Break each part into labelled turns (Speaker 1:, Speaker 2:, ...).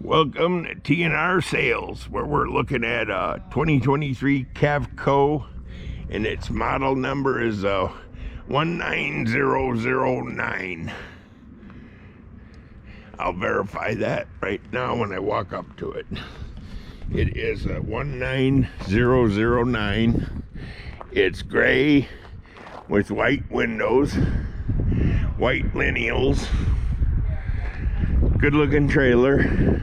Speaker 1: Welcome to TNR Sales, where we're looking at a 2023 Cavco, and its model number is 19009. I'll verify that right now when I walk up to it. It is a 19009. It's gray with white windows, white lineals. Good looking trailer.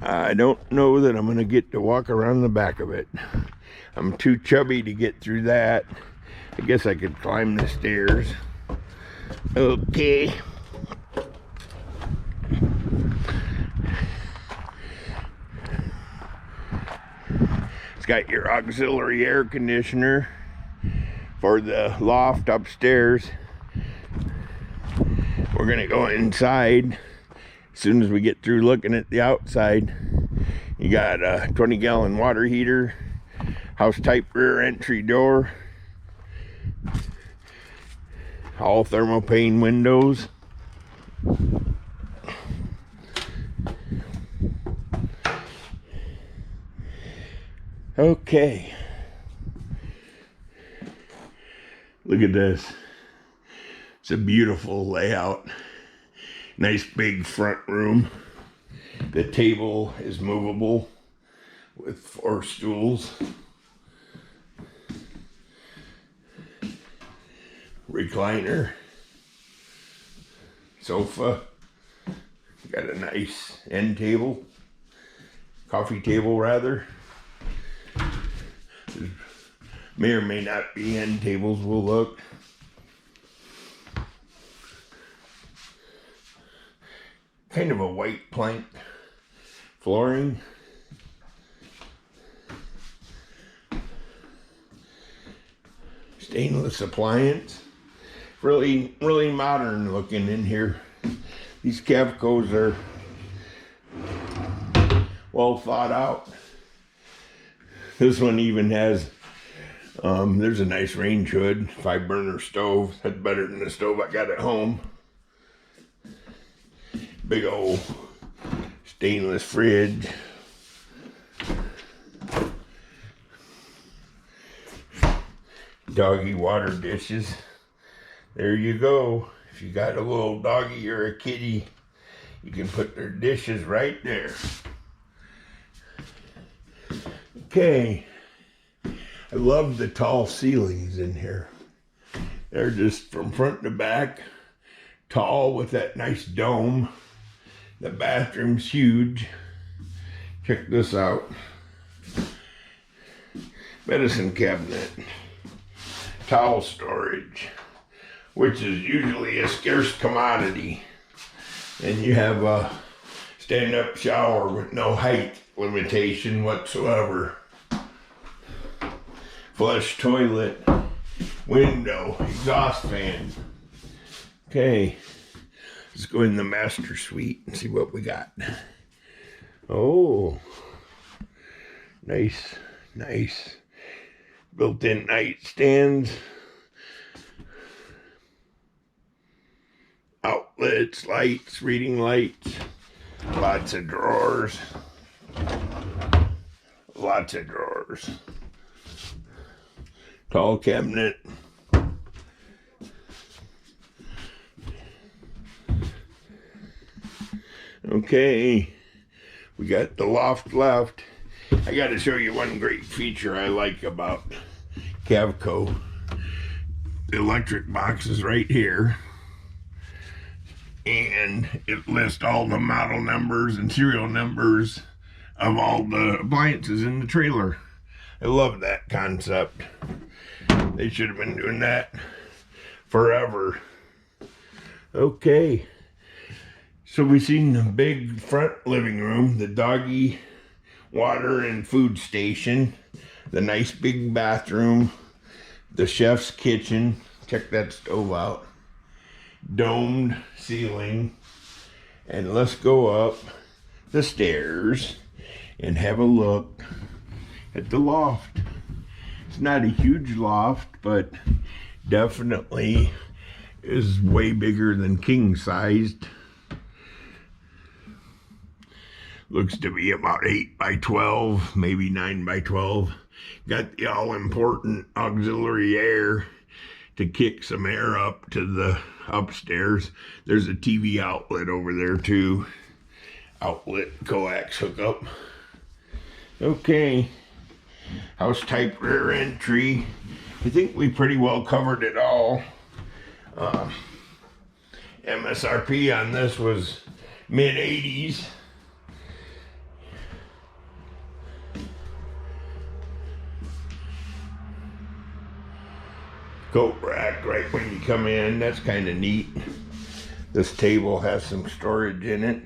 Speaker 1: I don't know that I'm going to get to walk around the back of it. I'm too chubby to get through that. I guess I could climb the stairs. Okay. It's got your auxiliary air conditioner for the loft upstairs. We're gonna go inside as soon as we get through looking at the outside. You got a 20-gallon water heater, house type rear entry door, all thermopane windows. Okay, look at this. It's a beautiful layout. Nice big front room. The table is movable with 4 stools. Recliner. Sofa. Got a nice end table. Coffee table rather. There may or may not be end tables, we'll look. Kind of a white plank flooring. Stainless appliance. Really modern looking in here. These Cavcos are well thought out. This one even has, there's a nice range hood, 5-burner stove. That's better than the stove I got at home. Big old stainless fridge. Doggy water dishes. There you go. If you got a little doggy or a kitty, you can put their dishes right there. Okay. I love the tall ceilings in here. They're just from front to back, tall with that nice dome. The bathroom's huge. Check this out. Medicine cabinet. Towel storage, which is usually a scarce commodity. And you have a stand-up shower with no height limitation whatsoever. Flush toilet, window, exhaust fan. Okay. Let's go in the master suite and see what we got. Oh, nice. Built-in nightstands. Outlets, lights, reading lights. Lots of drawers. Tall cabinet. Okay, we got the loft left. I got to show you one great feature I like about Cavco. The electric box is right here, and it lists all the model numbers and serial numbers of all the appliances in the trailer. I love that concept. They should have been doing that forever. Okay. So we've seen the big front living room, the doggy water and food station, the nice big bathroom, the chef's kitchen. Check that stove out. Domed ceiling. And let's go up the stairs and have a look at the loft. It's not a huge loft, but definitely is way bigger than king sized. Looks to be about 8 by 12, maybe 9 by 12. Got the all-important auxiliary air to kick some air up to the upstairs. There's a TV outlet over there too. Outlet coax hookup. Okay. House type rear entry. I think we pretty well covered it all. MSRP on this was mid-80s. Coat rack right when you come in. That's kind of neat. This table has some storage in it.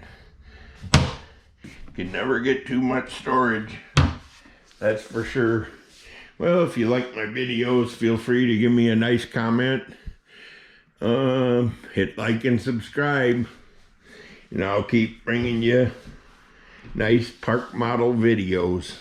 Speaker 1: You can never get too much storage. That's for sure. Well, if you like my videos, feel free to give me a nice comment. Hit like and subscribe. And I'll keep bringing you nice park model videos.